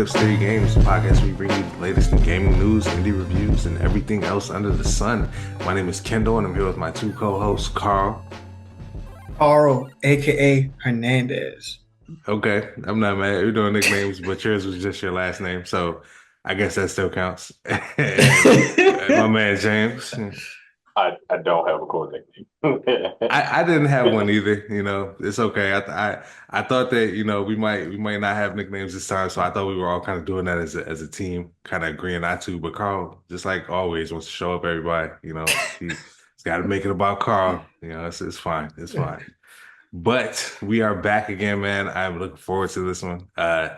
Eclipse 3 Games, the podcast where we bring you the latest in gaming news, indie reviews, and everything else under the sun. My name is Kendall, and I'm here with my two co-hosts, Carl. Carl, aka Hernandez. Okay, I'm not mad. We're doing nicknames, but yours was just your last name, so I guess that still counts. And my man James. I don't have a cool nickname. I didn't have one either. It's okay. I thought that we might not have nicknames this time, so I thought we were all kind of doing that as a team, kind of agreeing not to. But Carl, just like always, wants to show up everybody. He's got to make it about Carl. It's fine. It's fine. But we are back again, man. I'm looking forward to this one.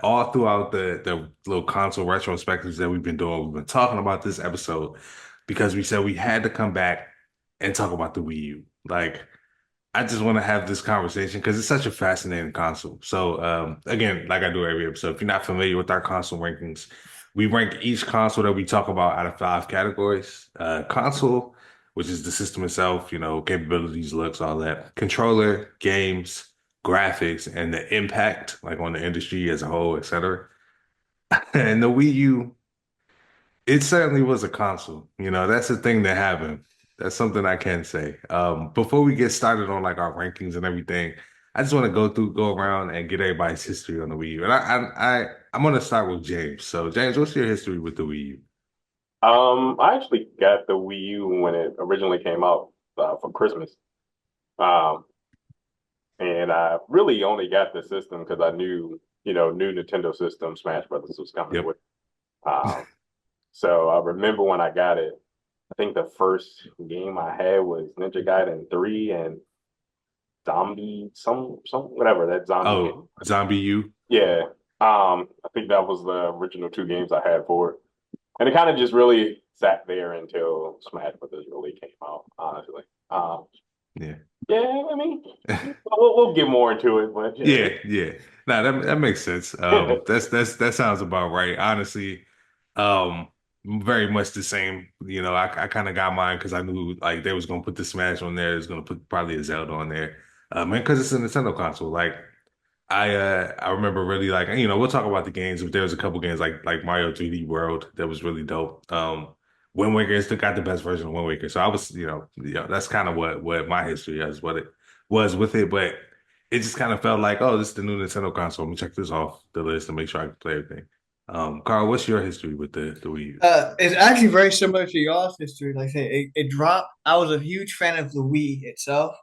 All throughout the little console retrospectives that we've been doing, we've been talking about this episode because we said we had to come back and talk about the Wii U. Like, I just want to have this conversation because it's such a fascinating console. So, again, like I do every episode, if you're not familiar with our console rankings, we rank each console that we talk about out of 5 categories. Console, which is the system itself, capabilities, looks, all that. Controller, games, graphics, and the impact, like on the industry as a whole, etc. And the Wii U, it certainly was a console. That's the thing that happened. That's something I can say. Before we get started on like our rankings and everything, I just want to go around and get everybody's history on the Wii U. And I'm gonna start with James. So James, what's your history with the Wii U? I actually got the Wii U when it originally came out for Christmas. Um, and I really only got the system because I knew, new Nintendo system, Smash Brothers was coming Yep. with. Um, so I remember when I got it, I think the first game I had was Ninja Gaiden 3 and Zombie, some whatever that zombie game. Oh, Zombie U. Yeah. I think that was the original 2 games I had for it. And it kind of just really sat there until Smash Brothers really came out, honestly. Yeah. Yeah, I mean, we'll get more into it, but Yeah. No, that makes sense. That sounds about right. Honestly, um, very much the same. I kind of got mine because I knew like they was gonna put the Smash on there. It was gonna put probably a Zelda on there. And because it's a Nintendo console, like I remember really like we'll talk about the games. But there was a couple games like Mario 3D World that was really dope. Wind Waker still got the best version of Wind Waker, so I was that's kind of what my history is, what it was with it, but it just kind of felt like, oh, this is the new Nintendo console. Let me check this off the list and make sure I can play everything. Carl, what's your history with the Wii U? It's actually very similar to y'all's history. Like I said, it dropped. I was a huge fan of the Wii itself.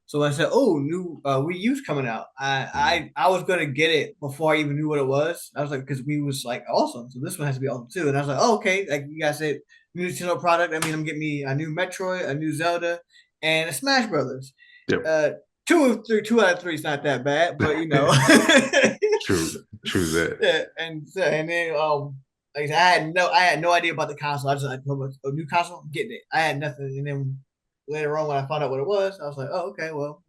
So when I said, "Oh, new Wii U's coming out," I was gonna get it before I even knew what it was. I was like, because Wii was like awesome, so this one has to be awesome too. And I was like, "Oh, okay." Like you guys said, new Nintendo product. I mean, I'm getting me a new Metroid, a new Zelda, and a Smash Brothers. Yep. Two out of three is not that bad, but True that. Yeah, and then like I said, I had no idea about the console. I just like a new console, I'm getting it. I had nothing, and then later on when I found out what it was, I was like, oh, okay, well,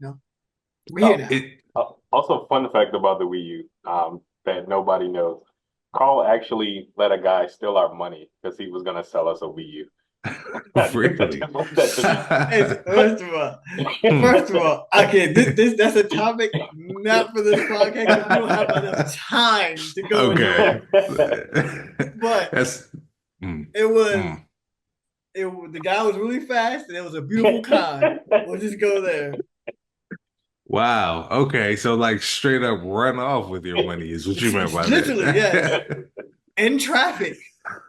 we're here now. Also, fun fact about the Wii U that nobody knows. Carl actually let a guy steal our money because he was going to sell us a Wii U. Really? First of all, okay, this that's a topic not for this podcast. We don't have enough time to go Okay. But it was the guy was really fast and it was a beautiful car. We'll just go there. Wow. Okay. So like straight up run off with your money is what you meant by that. Literally, yeah. In traffic.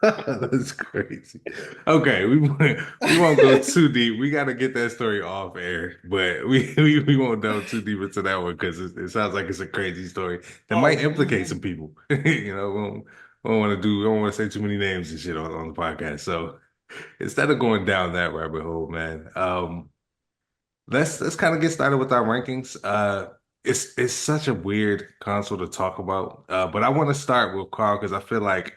That's crazy. Okay, we won't go too deep. We got to get that story off air, but we won't delve too deep into that one because it sounds like it's a crazy story that might implicate some people. We don't want to say too many names and shit on the podcast. So instead of going down that rabbit hole, man, let's kind of get started with our rankings. It's such a weird console to talk about, but I want to start with Carl because I feel like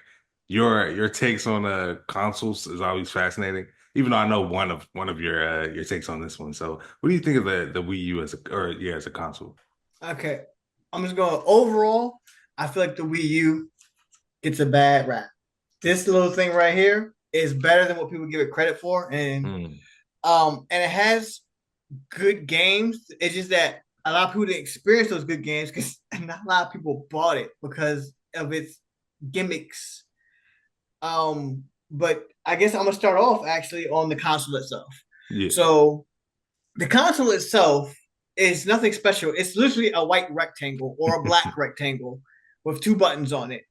your takes on consoles is always fascinating. Even though I know one of your takes on this one. So, what do you think of the Wii U as a console? Okay, I'm just going overall. I feel like the Wii U gets a bad rap. This little thing right here is better than what people give it credit for, and it has good games. It's just that a lot of people didn't experience those good games because not a lot of people bought it because of its gimmicks. But I guess I'm gonna start off actually on the console itself. Yeah. So the console itself is nothing special. It's literally a white rectangle or a black rectangle with two buttons on it.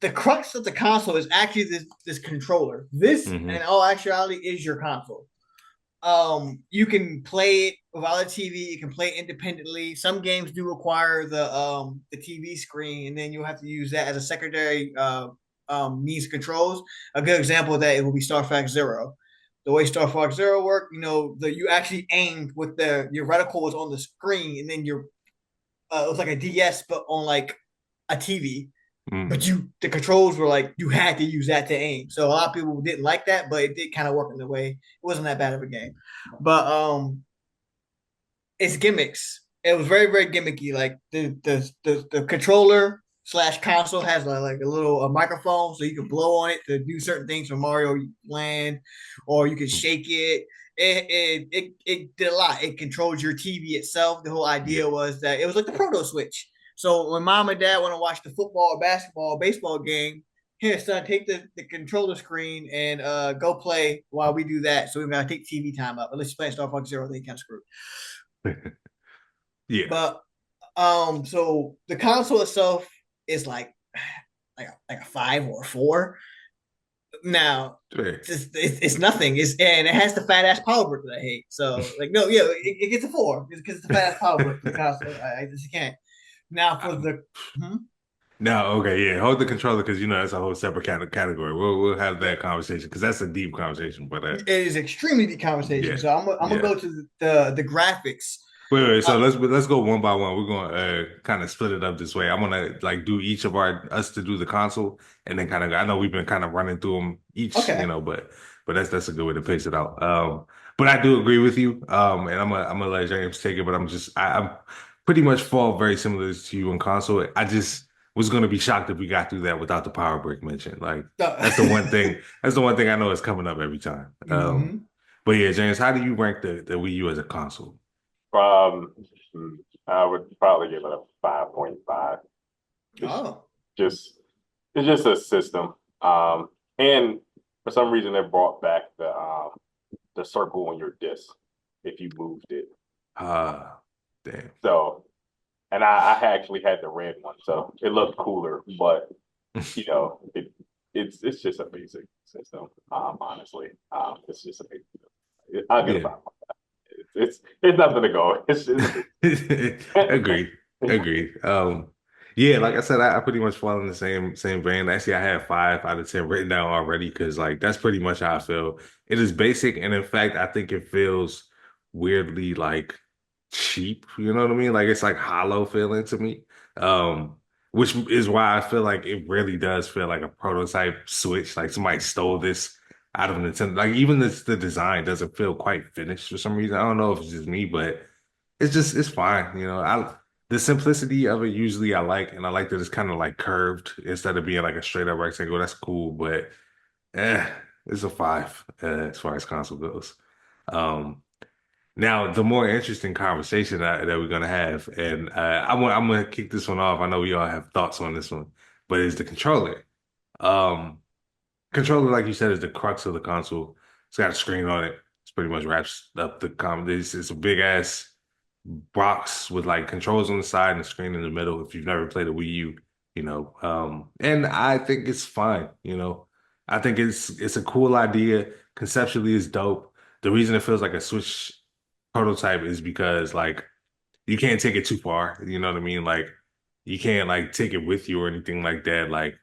The crux of the console is actually this controller. This, Hmm. in all actuality, is your console. You can play it without a TV. You can play it independently. Some games do require the TV screen, and then you'll have to use that as a secondary means of controls. A good example of that it will be Star Fox Zero. The way Star Fox Zero worked, you actually aimed with your reticle was on the screen, and then it was like a DS, but on like a TV. But Hmm. the controls were like you had to use that to aim. So a lot of people didn't like that, but it did kind of work in the way. It wasn't that bad of a game. But it's gimmicks. It was very, very gimmicky. Like the controller slash console has like a little microphone, so you can blow on it to do certain things from Mario Land, or you can shake it. It did a lot. It controls your TV itself. The whole Yeah. idea was that it was like the proto switch. So when mom and dad want to watch the football, basketball, baseball game, here, son, take the controller screen and go play while we do that. So we're gonna take TV time up. Unless you play Star Fox Zero, then you kind of screwed. Yeah. But so the console itself is like a five or a four. Now Fair. it's nothing. And it has the fat ass power brick that I hate. So like no, yeah, it gets a four because it's the fat ass power brick for the console. I just can't. Now for Um, the hmm? no, okay, yeah. Hold the controller because that's a whole separate kind of category. We'll have Yeah, that conversation because that's a deep conversation. But it is extremely deep conversation. yeah, So I'm gonna yeah. go to the graphics. Wait. So Uh, let's go one by one. We're gonna kind of split it up this way. I'm gonna like do each of us to do the console, and then kind of I know we've been kind of running through them each, okay. but that's a good way to pace it out. But I do agree with you. And I'm gonna let James take it, but I'm pretty much fall very similar to you on console. I just was gonna be shocked if we got through that without the power brick mention. Like that's the one thing. That's the one thing I know is coming up every time. hmm But yeah, James, how do you rank the Wii U as a console? Um, I would probably give it a 5.5. It's Oh. just it's just a system. And for some reason they brought back the circle on your disc if you moved it. Ah, damn. So, and I actually had the red one, so it looked cooler, but it's just a basic system. Honestly, it's just a basic. I'll give it a Yeah. 5. It's nothing to go. It's just Agreed. Agreed. Yeah, like I said, I pretty much fall in the same vein. Actually, I have 5 out of 10 written down already because like that's pretty much how I feel. It is basic, and in fact, I think it feels weirdly like cheap. You know what I mean? Like it's like hollow feeling to me. Um, which is why I feel like it really does feel like a prototype Switch. Like somebody stole this out of Nintendo. Like even the design doesn't feel quite finished for some reason. I don't know if it's just me, but it's fine. I the simplicity of it usually I like, and I like that it's kind of like curved instead of being like a straight up rectangle. That's cool, but eh, it's a 5 as far as console goes. Um, Now the more interesting conversation that we're gonna have, and I'm gonna kick this one off. I know we all have thoughts on this one, but it's the controller. Um, Controller, like you said, is the crux of the console. It's got a screen on it. It's pretty much wraps up the it's a big ass box with like controls on the side and a screen in the middle. If you've never played a Wii U, and I think it's fine. I think it's a cool idea. Conceptually, it's dope. The reason it feels like a Switch prototype is because like you can't take it too far. You know what I mean? Like you can't like take it with you or anything like that. Like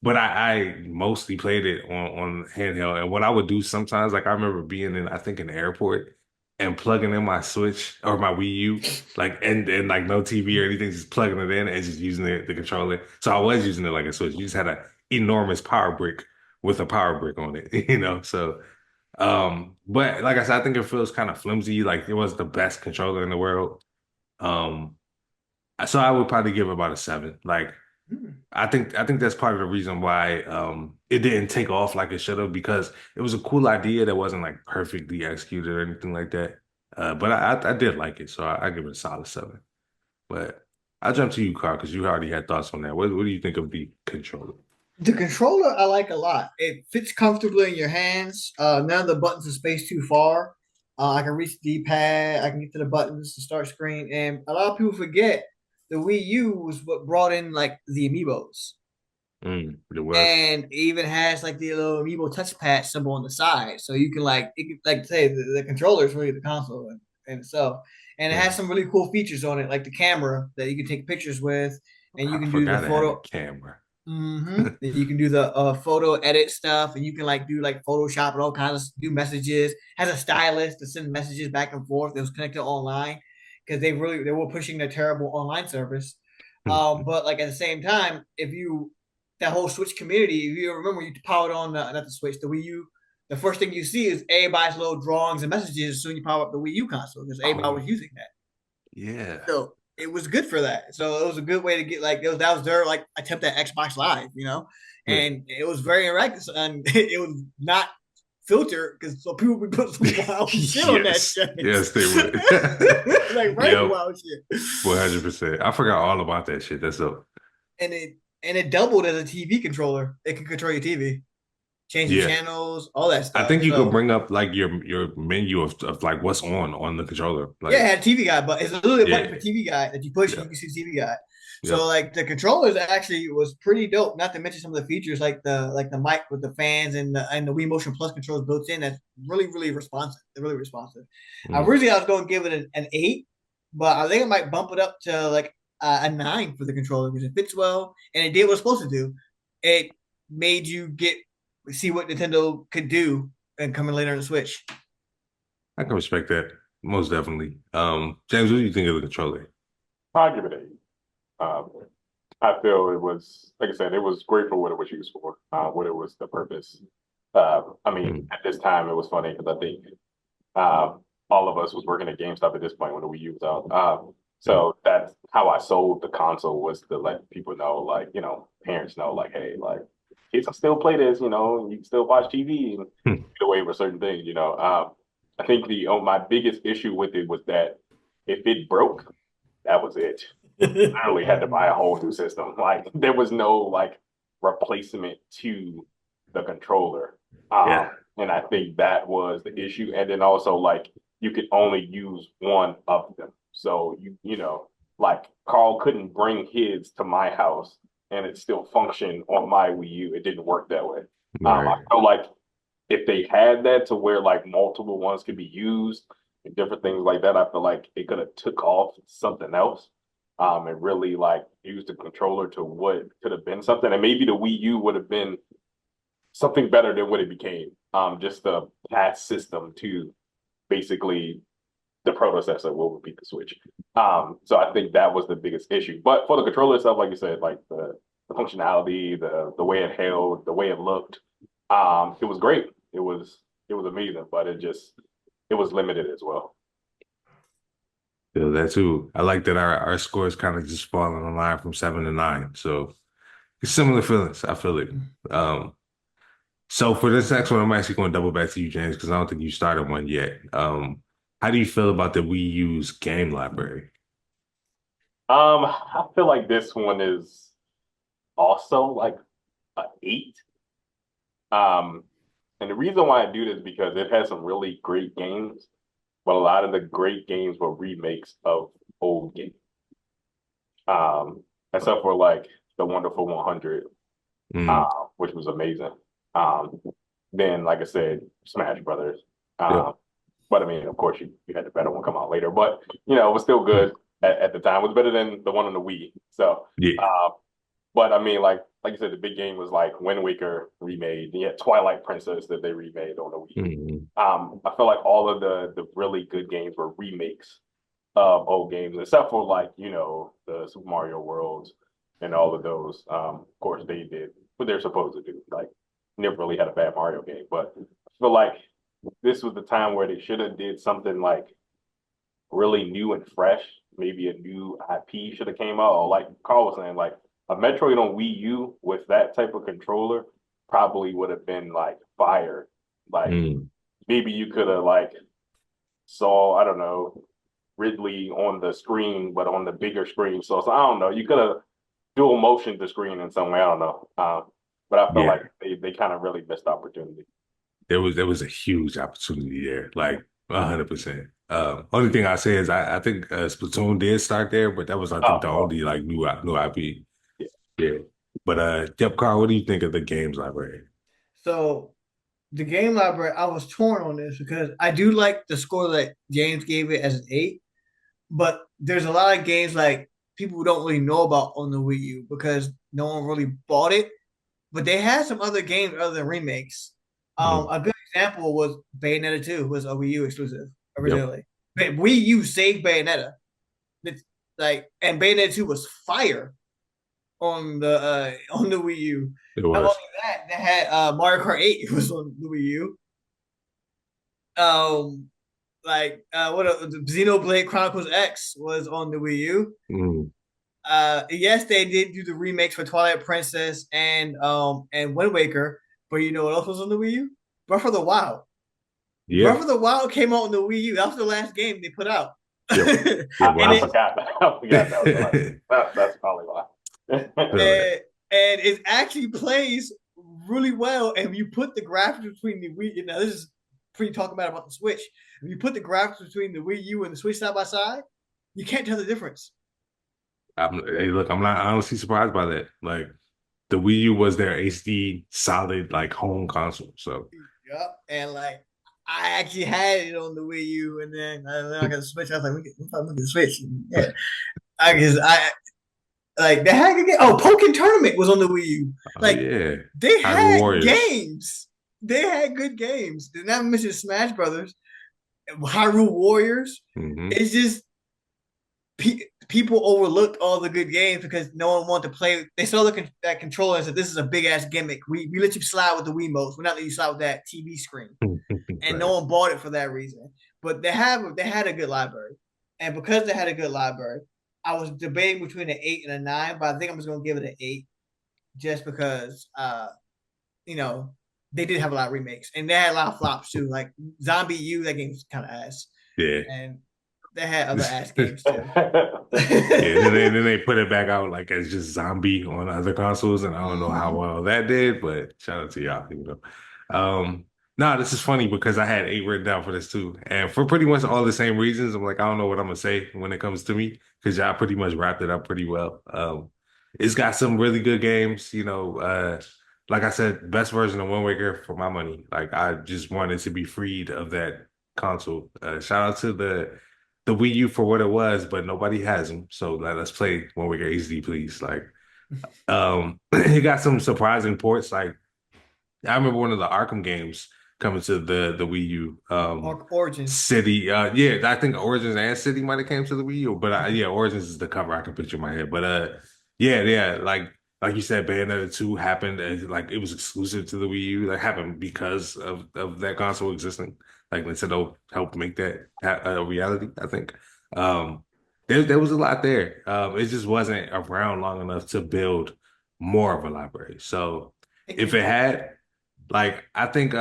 but I mostly played it on handheld. And what I would do sometimes, like I remember being in, I think, an airport and plugging in my Switch or my Wii U, like and like no TV or anything, just plugging it in and just using the controller. So I was using it like a Switch. You just had an enormous power brick with a power brick on it. So but like I said, I think it feels kind of flimsy, like it was the best controller in the world. Um, so I would probably give it about a 7. Like Hmm. I think that's part of the reason why it didn't take off like it should have because it was a cool idea that wasn't like perfectly executed or anything like that. But I did like it, so I give it a solid 7. But I'll jump to you, Carl, because you already had thoughts on that. What do you think of the controller? The controller I like a lot. It fits comfortably in your hands. None of the buttons are spaced too far. I can reach the D-pad. I can get to the buttons, the start screen, and a lot of people forget the Wii U was what brought in like the amiibos, It was. and it even has like the little amiibo touchpad symbol on the side, so you can like it can, like say the controller is really the console and so, and it has Mm. some really cool features on it, like the camera that you can take pictures with, and you I can do the forgot it had a photo. camera. You can do the photo edit stuff, and you can like do like Photoshop and all kinds of do messages. Has a stylus to send messages back and forth. It was connected online because they were pushing their terrible online service. But like at the same time, if you that whole Switch community, if you remember, you powered on not the Switch, the Wii U. The first thing you see is everybody's little drawings and messages as soon as you power up the Wii U console because everybody Oh, was using that. yeah. So it was good for that. So it was a good way to get like that was their like attempt at Xbox Live, Yeah. and it was very interactive and it was not filtered because so people would put some wild shit on that Yes. shit. Yes, they would. Like very Yep. wild shit. 100%. I forgot all about that shit. That's up. And it doubled as a TV controller. It can control your TV, change the Yeah. channels, all that I stuff. think you could So bring up like your menu of like what's on the controller. yeah, it Like, had a TV guide, but it's literally a button yeah. for TV guide that you push and Yeah. you can see the TV guide. So Yep. like the controllers actually was pretty dope. Not to mention some of the features like the mic with the fans and the Wii Motion Plus controls built in. That's really responsive. They're really responsive. Mm. Originally I was going to give it an 8, but I think I might bump it up to like a 9 for the controller because it fits well and it did what it's supposed to do. It made you get see what Nintendo could do and coming later on the Switch. I can respect that. Most definitely. James, what do you think of the controller? I'll give it an 8. Um, I feel it was, like I said, it was great for what it was used for, what it was the purpose. I mean, Mm. at this time, it was funny because I think um, all of us was working at GameStop at this point when the Wii U was out. Yep. So that's how I sold the console was to let people know, like, parents know, like, hey, like, kids can still play this, and you can still watch TV and Hmm. get away with certain things. I think my biggest issue with it was that if it broke, that was it. Literally had to buy a whole new system. Like there was no like replacement to the controller. Yeah. And I think that was the issue. And then also like you could only use one of them. So like Carl couldn't bring his to my house and it still functioned on my Wii U. It didn't work that way. I Right. feel like if they had that to where like multiple ones could be used and different things like that, I feel like it could have took off something else, and really like used the controller to what could have been something, and maybe the Wii U would have been something better than what it became. Just the path system to basically the predecessor will repeat the Switch. So I think that was the biggest issue. But for the controller itself, like you said, like the functionality, the way it held, the way it looked, it was great. It was amazing, but it was limited as well. Feel that too. I like that our scores kind of just fall in the line from 7 to 9. So it's similar feelings. I feel it. Um, so for this next one, I'm actually going to double back to you, James, because I don't think you started one yet. How do you feel about the Wii U's game library? I feel like this one is also like a 8. Um, and the reason why I do this is because it has some really great games, but a lot of the great games were remakes of old games. Except for like the Wonderful 100, Mm, which was amazing. Um, then, like I said, Smash Brothers. yep. But I mean, of course, you had the better one come out later, but it was still Hmm. good at the time. It was better than the one on the Wii. So, Yeah. but I mean, like you said, the big game was like Wind Waker remade. You had Twilight Princess that they remade on the Wii. Mm, I feel like all of the really good games were remakes of old games, except for like the Super Mario Worlds and all of those. Of course, they did what they're supposed to do. Like, never really had a bad Mario game, but I feel like this was the time where they should have did something like really new and fresh. Maybe a new IP should have came out. Or like Carl was saying, like a Metroid on Wii U with that type of controller probably would have been like fire. Like mm. maybe you could have like saw, I don't know, Ridley on the screen, but on the bigger screen. So I don't know. You could have dual motion the screen in some way. I don't know. but I feel Yeah, like they kind of really missed the opportunity. there was a huge opportunity there, like 100%. Only thing I say is I think Splatoon did start there, but that was I think Oh, the well, only like new IP. yeah. Yeah, but yep, Carl, what do you think of the games library? So the game library, I was torn on this because I do like the score that James gave it as an 8, but there's a lot of games like people don't really know about on the Wii U because no one really bought it. But they had some other games other than remakes. Mm, A good example was Bayonetta 2 was a Wii U exclusive yep, originally. But Wii U saved Bayonetta. It's like and Bayonetta 2 was fire on the Wii U. it Not only was. that, they had Mario Kart 8 it was on the Wii U. Um the Xenoblade Chronicles X was on the Wii U. Mm, Yes, they did do the remakes for Twilight Princess and Wind Waker, but you know what else was on the Wii U? Breath of the Wild. yeah, Breath of the Wild came out on the Wii U. That was the last game they put out. yep, and it I was. it forgot that. I forgot that was the last. That's probably why. Feel it. and it actually plays really well. And you put the graphics between the Wii, now this is pre talking about the Switch. If you put the graphics between the Wii U and the Switch side by side, you can't tell the difference. Hey, look, I'm not honestly surprised by that. Like the Wii U was their HD solid like home console. So Yep. And like I actually had it on the Wii U, and then I got the Switch. I was like, look at the Switch. And, yeah, I guess I like they had good game. Oh, Pokken Tournament was on the Wii U. oh Like yeah, they Hyrule had Warriors. games. They had good games. Did not mention Smash Brothers, Hyrule Warriors. Hmm. It's just people overlooked all the good games because no one wanted to play. They saw that controller and said, "This is a big ass gimmick. We let you slide with the Wiimotes. We're not letting you slide with that TV screen." And no Right. one bought it for that reason. But they had a good library, and because they had a good library, I was debating between an 8 and a 9, but I think I'm just gonna give it an 8 just because you know they did have a lot of remakes and they had a lot of flops too. Like Zombie U, that game's kind of ass, Yeah. and they had other ass games too. Yeah, then they put it back out like as just zombie on other consoles, and I don't know how Mhm. well that did, but shout out to y'all, you know. No, this is funny because I had 8 written down for this too, and for pretty much all the same reasons. I'm like, I don't know what I'm gonna say when it comes to me because y'all pretty much wrapped it up pretty well. It's got some really good games, you know. Like I said, best version of Wind Waker for my money. Like I just wanted to be freed of that console. Shout out to the Wii U for what it was, but nobody has them. So let's play when we get HD, please. Like, it got some surprising ports. Like, I remember one of the Arkham games coming to the Wii U. Origins. City, yeah, I think Origins and City might have came to the Wii U, but yeah, Origins is the cover I can picture in my head. But yeah, like you said, Bayonetta 2 happened as like it was exclusive to the Wii U. Like happened because of that console existing. Like Nintendo helped make that a reality, I think. Um, there was a lot there. It just wasn't around long enough to build more of a library. So if it had, like, I think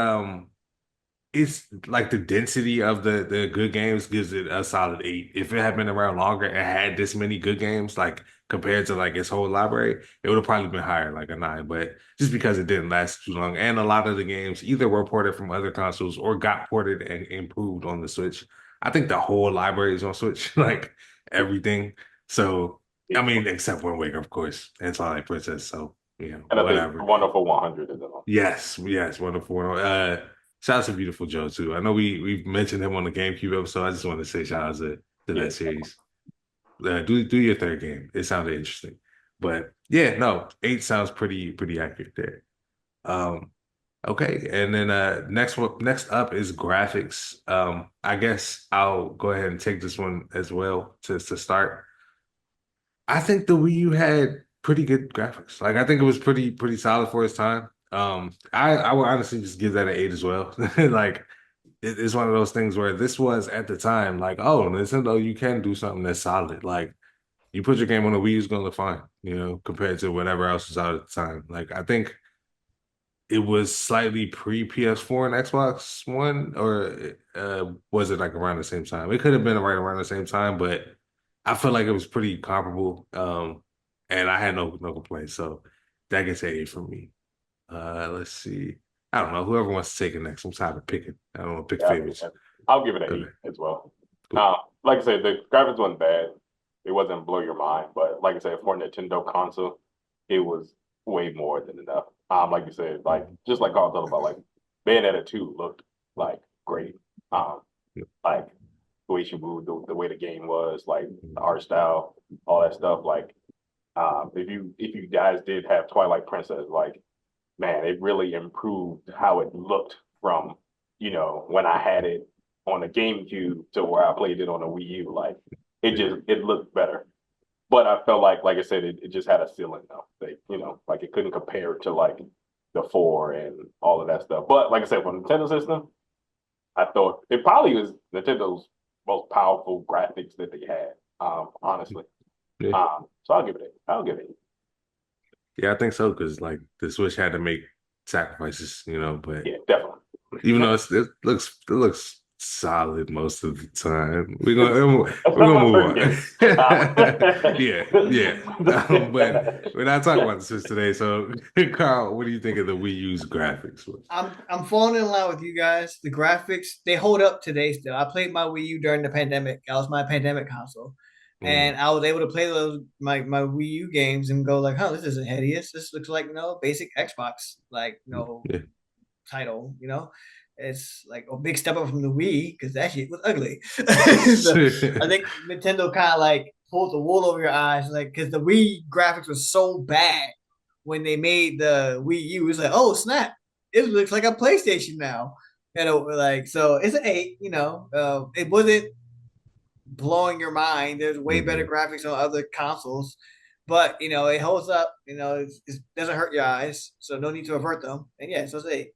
it's like the density of the good games gives it a solid 8. If it had been around longer and had this many good games, like compared to like its whole library, it would have probably been higher, like a 9. But just because it didn't last too long, and a lot of the games either were ported from other consoles or got ported and improved on the Switch. I think the whole library is on Switch, like everything. So I mean, except Wind Waker, of course, and Twilight Princess. So And I think whatever. Wonderful 100 is on. Yes, wonderful. Shout out to Beautiful Joe too. I know we mentioned him on the GameCube episode. I just want to say shout out to Yeah. that series. Do your third game. It sounded interesting, but yeah, no, 8 sounds pretty accurate there. Um, okay, and then next up is graphics. I guess I'll go ahead and take this one as well to start. I think the Wii U had pretty good graphics. Like I think it was pretty solid for its time. I would honestly just give that an 8 as well. Like it's one of those things where this was at the time like, oh, Nintendo, you can do something that's solid. Like you put your game on the Wii, it's gonna look fine, compared to whatever else was out at the time. Like I think it was slightly pre PS4 and Xbox One, or was it like around the same time? It could have been right around the same time, but I feel like it was pretty comparable. And I had no complaints, so that gets an A from me. Let's see. I don't know. Whoever wants to take it next. I'm tired of picking. I don't want to pick Yeah, favorites. I'll give it an Okay, 8 as well. cool. Like I said, the graphics wasn't bad. It wasn't blow your mind, but like I said, for a Nintendo console, it was way more than enough. Like you said, like just like I was talking about, like Bayonetta 2 looked like great. Um, like the way she moved, the way the game was, like the art style, all that stuff. Like, if you guys did have Twilight Princess, like man, it really improved how it looked from, when I had it on the GameCube to where I played it on the Wii U. Like it looked better. But I felt like I said, it just had a ceiling though. Like it couldn't compare to like the four and all of that stuff. But like I said, for Nintendo system, I thought it probably was Nintendo's most powerful graphics that they had. Honestly. Yeah, So I'll give it. yeah, I think so because like the Switch had to make sacrifices, but Yeah, definitely. even though it looks solid most of the time, we're gonna That's we're not gonna my move first on. game. Yeah, yeah. But we're not talking about the Switch today. So, Carl, what do you think of the Wii U's graphics? I'm falling in line with you guys. The graphics they hold up today still. I played my Wii U during the pandemic. That was my pandemic console, and Mm, I was able to play those my Wii U games and go like, "Huh, this isn't hideous. This looks like basic Xbox like yeah. title. It's like a big step up from the Wii because that shit was ugly. So I think Nintendo kind of like pulled the wool over your eyes, like because the Wii graphics was so bad when they made the Wii U. It's like, oh snap, it looks like a PlayStation now. Like so, it's an 8. It wasn't blowing your mind. There's way better Mhm. graphics on other consoles, but it holds up. It doesn't hurt your eyes, so no need to avert them. And yeah, so it's 8.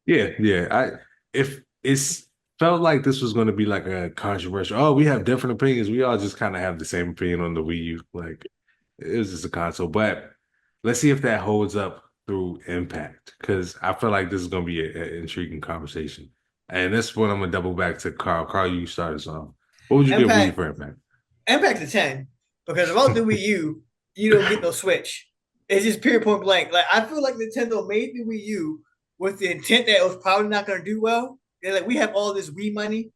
Yeah, yeah. If it's felt like this was going to be like a controversial. Oh, we have different opinions. We all just kind of have the same opinion on the Wii U. Like it was just a console, but let's see if that holds up through Impact because I feel like this is going to be an intriguing conversation. And this one, I'm gonna double back to Carl. Carl, you start us off. What would you give Wii Impact for Impact? Impact's a 10 because about the Wii U, you don't get no Switch. It's just period point blank. Like I feel like Nintendo made the Wii U with the intent that it was probably not going to do well. They're like, we have all this Wii money,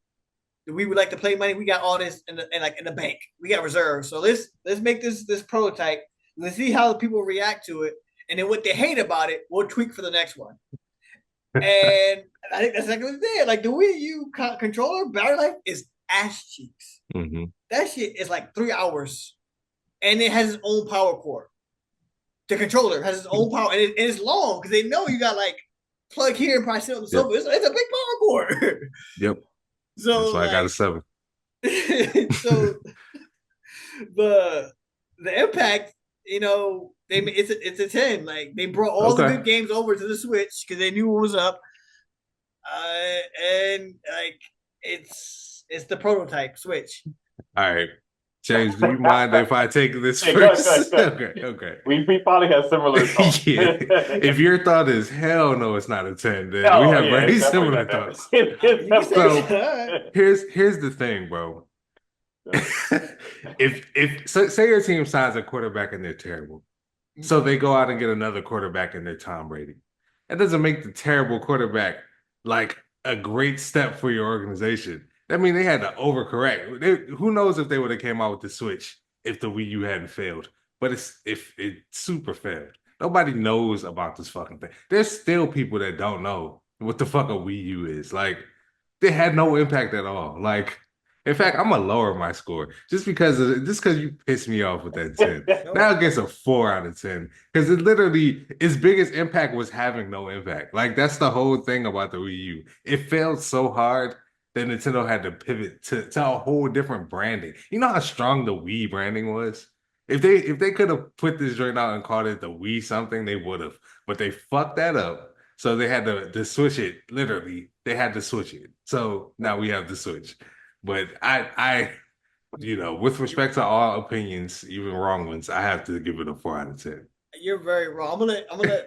that we would like to play money. We got all this in the bank. We got reserves. So let's make this prototype. Let's see how the people react to it, and then what they hate about it, we'll tweak for the next one. And I think that's like what it did. Like the Wii U controller battery life is ass cheeks. Hmm. That shit is like 3 hours, and it has its own power cord. The controller has its own power, and it's long because they know you got like plug here and probably sit on the Yep, sofa. It's a big power cord. yep. That's So why I got a like, 7. so the the impact, it's a 10. Like they brought all the Okay. good games over to the Switch because they knew what was up, and like it's the prototype Switch. All right. James, do you mind if I take this Yeah, go ahead, go first? ahead, go ahead. Okay, okay. We probably have similar thoughts. Yeah. If your thought is hell no, it's not a 10, then we Oh have yeah, very it's definitely similar not that. thoughts. It's You can definitely So say here's the thing, bro. Say your team signs a quarterback and they're terrible. So they go out and get another quarterback and they're Tom Brady. That doesn't make the terrible quarterback like a great step for your organization. I mean, they had to overcorrect. Who knows if they would have came out with the Switch if the Wii U hadn't failed? But if it super failed. Nobody knows about this fucking thing. There's still people that don't know what the fuck a Wii U is. Like, they had no impact at all. Like, in fact, I'm gonna lower my score just because you pissed me off with that 10. Now no. it gets a 4 out of 10 because it literally its biggest impact was having no impact. Like that's the whole thing about the Wii U. It failed so hard that Nintendo had to pivot to a whole different branding. You know how strong the Wii branding was? If they could have put this joint out and called it the Wii something, they would have. But they fucked that up. So they had to switch it. Literally, they had to switch it. So now we have the Switch. But with respect to all opinions, even wrong ones, I have to give it a 4 out of 10. You're very wrong. I'm gonna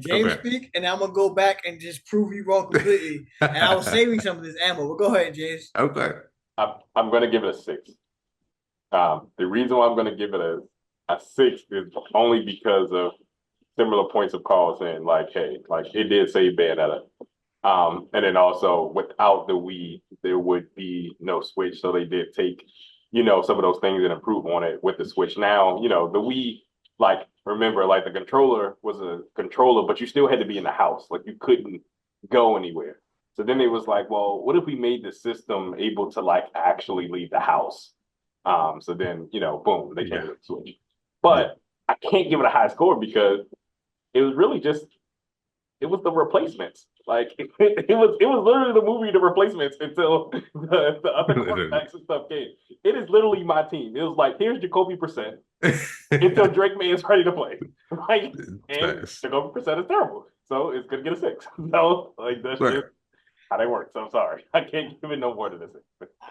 James Okay. speak, and I'm gonna go back and just prove you wrong completely. And I was saving some of this ammo. But go ahead, James. Okay. I'm gonna give it a 6. The reason why I'm gonna give it a 6 is only because of similar points of call saying like, hey, like it did save Bayonetta. And then also without the Wii, there would be no Switch. So they did take, some of those things and improve on it with the Switch. Now, the Wii, like, remember, like the controller was a controller, but you still had to be in the house. Like you couldn't go anywhere. So then it was like, well, what if we made the system able to like actually leave the house? So then, boom, they came with the Switch. But I can't give it a high score because it was really just it was the replacements. Like it was literally the movie The Replacements until the other quarterbacks and stuff came. It is literally my team. It was like here's Jacoby Brissett until Drake May is ready to play. Like and Jacoby Brissett is terrible, so it's gonna get a 6. So like that's just how they work. So I'm sorry, I can't give it no more than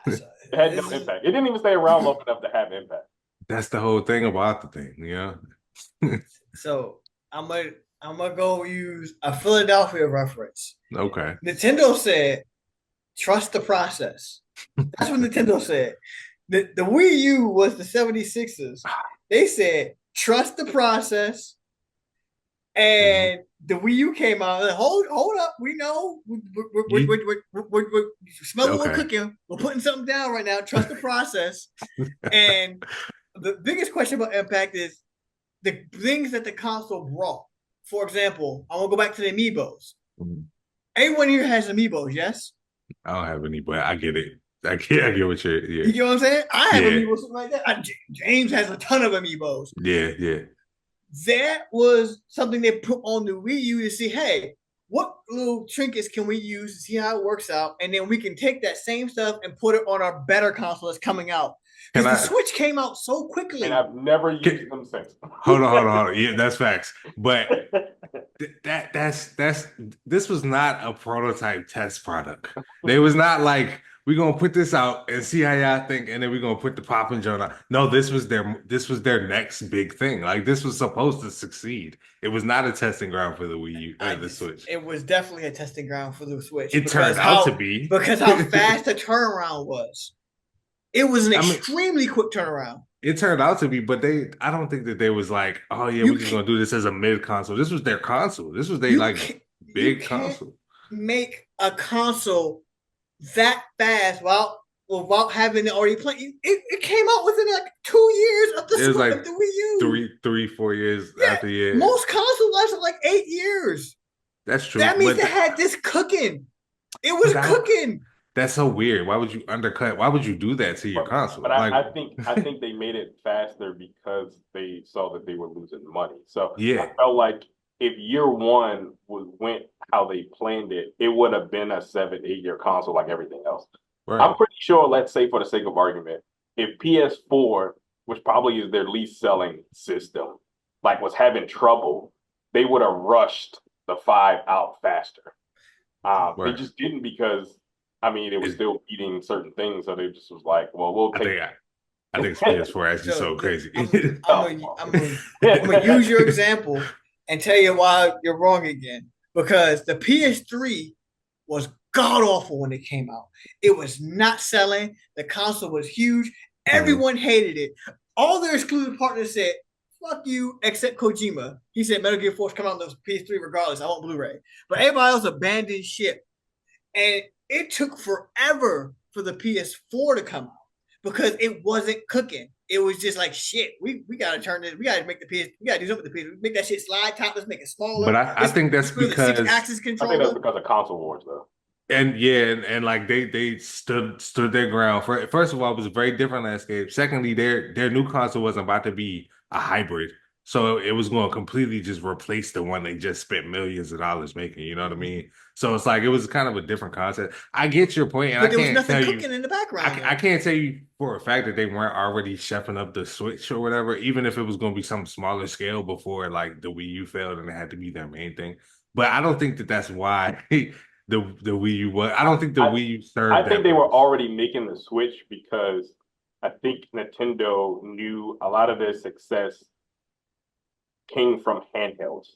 this. It had no impact. It didn't even stay around long enough to have impact. That's the whole thing about the thing, So I'm gonna go use a Philadelphia reference. Okay. Nintendo said, "Trust the process." That's what Nintendo said. The Wii U was the 76ers. They said, "Trust the process." And the Wii U came out. Like, hold up. We know. We're smelling what we're cooking. We're putting something down right now. Trust the process. And the biggest question about impact is the things that the console brought. For example, I want to go back to the amiibos. Everyone here has amiibos, yes? I don't have any, but I get it. I get what you're. Yeah. You get what I'm saying? I have amiibos, something like that. James has a ton of amiibos. Yeah. That was something they put on the Wii U to see, hey, what little trinkets can we use to see how it works out? And then we can take that same stuff and put it on our better console that's coming out. Because the Switch came out so quickly. And I've never used them since. Hold on. Yeah, that's facts. But this was not a prototype test product. They was not like, we're gonna put this out and see how y'all think, and then we're gonna put the popping joint on. No, this was their next big thing. Like this was supposed to succeed. It was not a testing ground for the Wii U the Switch. It was definitely a testing ground for the Switch. It turned out to be because how fast the turnaround was. It was an extremely quick turnaround. It turned out to be, but I don't think that they was like, oh yeah, we're just gonna do this as a mid console. This was their console. This was their big console. Make a console that fast without having it already played. It came out within like 2 years of the Wii U. 4 years after. Yeah. Most console lives are like 8 years. That's true. That means they had this cooking. It was cooking. That's so weird. Why would you undercut? Why would you do that to your console? But I think they made it faster because they saw that they were losing money. So I felt like if year one went how they planned it, it would have been a 7-8 year console like everything else. Right. I'm pretty sure, let's say for the sake of argument, if PS4, which probably is their least selling system, like was having trouble, they would have rushed the 5 out faster. They just didn't because it was still beating certain things, so they just was like, well, we'll take I think PS4 actually so crazy. I'm gonna use your example and tell you why you're wrong again. Because the PS3 was god awful when it came out. It was not selling. The console was huge. Everyone hated it. All their exclusive partners said, fuck you, except Kojima. He said Metal Gear 4 come out on the PS3 regardless. I want Blu-ray. But everybody else abandoned ship. And it took forever for the PS4 to come out because it wasn't cooking. It was just like shit. We gotta turn this. We gotta make the PS. We gotta do something with the PS. Make that shit slide top. Let's make it smaller. But I think that's because I think that's because of console wars though. And like they stood their ground. First of all, it was a very different landscape. Secondly, their new console wasn't about to be a hybrid. So it was going to completely just replace the one they just spent millions of dollars making. You know what I mean? So it's like it was kind of a different concept. I get your point, and but there was nothing cooking in the background. I can't tell you for a fact that they weren't already chefing up the Switch or whatever, even if it was going to be some smaller scale before like the Wii U failed and it had to be their main thing. But I don't think that that's why the Wii U was. I don't think the Wii U served. I think they were already making the Switch because I think Nintendo knew a lot of their success came from handhelds.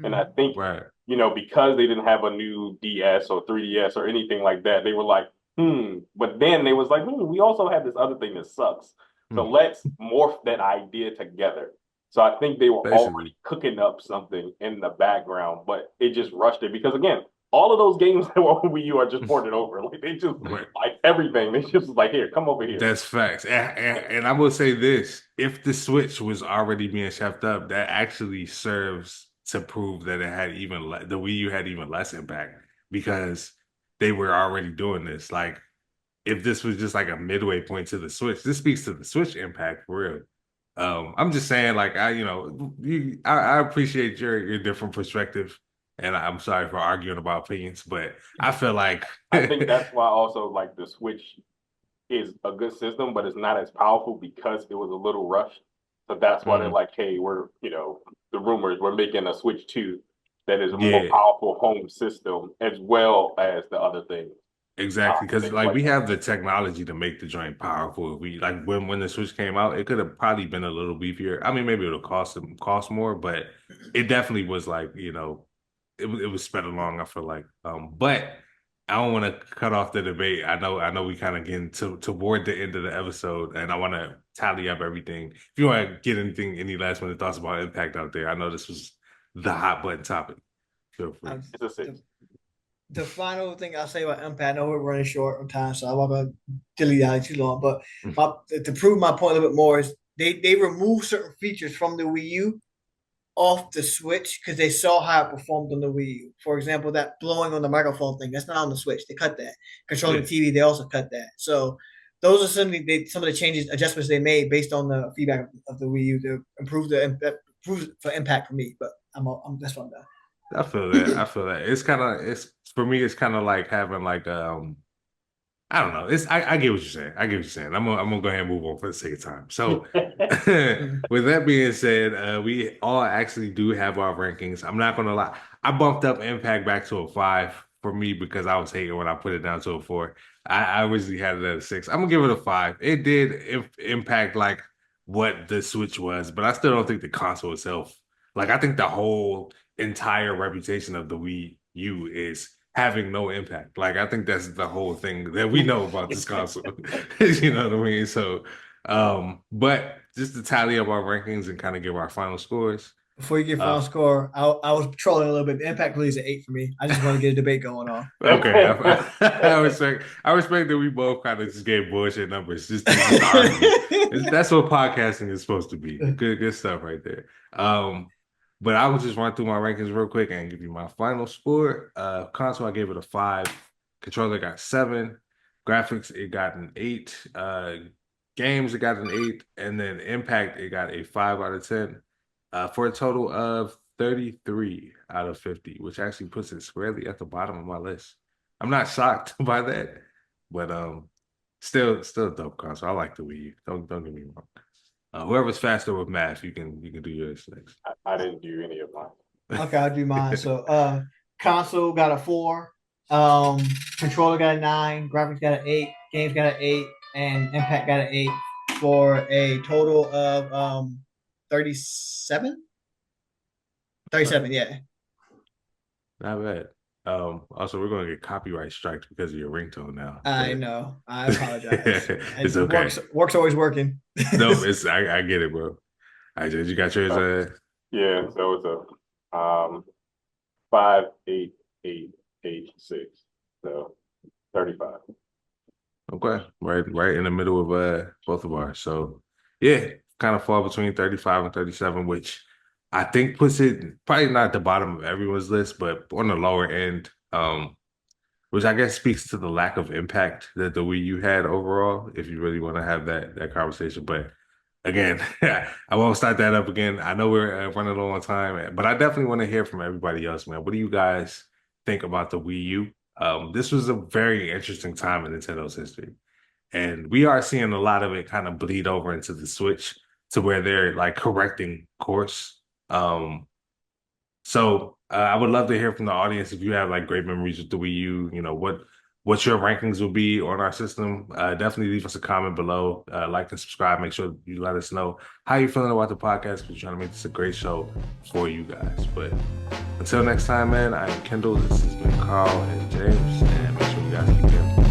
And I think, because they didn't have a new DS or 3DS or anything like that, they were like, But then they was like, we also have this other thing that sucks. So let's morph that idea together. So I think they were Basically. already cooking up something in the background, but it just rushed it because again, all of those games that were on Wii U are just ported over. Like they just Right. like everything. They just like here, come over here. That's facts. And I will say this, if the Switch was already being chefed up, that actually serves to prove that it had even the Wii U had even less impact because they were already doing this. Like if this was just like a midway point to the Switch, this speaks to the Switch impact for real. I'm just saying, like I appreciate your different perspective, and I'm sorry for arguing about opinions, but I feel like I think that's why also like the Switch is a good system, but it's not as powerful because it was a little rushed. So that's why they're like, hey, we're the rumors we're making a Switch 2 that is a more yeah, powerful home system as well as the other things. exactly, because Things like like we that. have the technology to make the joint powerful. We like when the Switch came out, it could have probably been a little beefier. I mean, maybe it'll cost more, but it definitely was like it was sped along. I feel like, but I don't want to cut off the debate. I know we kind of getting toward the end of the episode, and I want to tally up everything. If you want to get any last minute thoughts about Impact out there, I know this was the hot button topic. Feel free. It's a six. The final thing I'll say about Impact, I know we're running short on time, so I'm not going to dilly dally too long. But to prove my point a little bit more, is they removed certain features from the Wii U off the Switch because they saw how it performed on the Wii U. For example, that blowing on the microphone thing, that's not on the Switch. They cut that. Controlling the TV, they also cut that. So those are some of the changes, adjustments they made based on the feedback of the Wii U to improve for impact for me. But that's what I'm done. I feel that. I feel that. It's for me. It's kind of like having like I don't know. I get what you're saying. I get what you're saying. I'm gonna go ahead and move on for the sake of time. So with that being said, we all actually do have our rankings. I'm not gonna lie. I bumped up Impact back to a 5 for me because I was hating when I put it down to a 4. I originally had it at a 6. I'm gonna give it a 5. It did impact like what the Switch was, but I still don't think the console itself. Like I think the whole entire reputation of the Wii U is having no impact. Like I think that's the whole thing that we know about this console. You know what I mean? So but just to tally up our rankings and kind of give our final scores. Before you get final score, I was trolling a little bit. The impact really is an 8 for me. I just want to get a debate going on. Okay, I respect that we both kind of just gave bullshit numbers just to argue. That's what podcasting is supposed to be. Good stuff right there. But I will just run through my rankings real quick and give you my final score. Console, I gave it a 5. Controller got 7. Graphics, it got an 8. Games, it got an 8. And then Impact, it got a 5 out of 10. For a total of 33 out of 50, which actually puts it squarely at the bottom of my list. I'm not shocked by that, but still a dope console. I like the Wii U. Don't get me wrong. Whoever's faster with math, you can do yours next. I didn't do any of mine. Okay, I'll do mine. So console got a 4, controller got a 9, graphics got an 8, games got an 8, and Impact got an 8 for a total of 37? 37, yeah. Not bad. Also, we're going to get copyright strikes because of your ringtone now. I know. I apologize. It's okay. Work's always working. No, I get it, bro. I just you got yours. Yeah, so it's a 5, 8, 8, 8, 6. So 35. Okay, right in the middle of both of ours. So yeah, kind of fall between 35 and 37, which I think puts it probably not at the bottom of everyone's list, but on the lower end, which I guess speaks to the lack of impact that the Wii U had overall, if you really want to have that conversation. But again, I won't start that up again. I know we're running low on time, but I definitely want to hear from everybody else, man. What do you guys think about the Wii U? This was a very interesting time in Nintendo's history. And we are seeing a lot of it kind of bleed over into the Switch to where they're like correcting course. So I would love to hear from the audience if you have like great memories with the Wii U, what your rankings will be on our system. Definitely leave us a comment below, like and subscribe. Make sure you let us know how you're feeling about the podcast. We're trying to make this a great show for you guys. But until next time, man, I'm Kendall. This has been Carl and James, and make sure you guys keep them.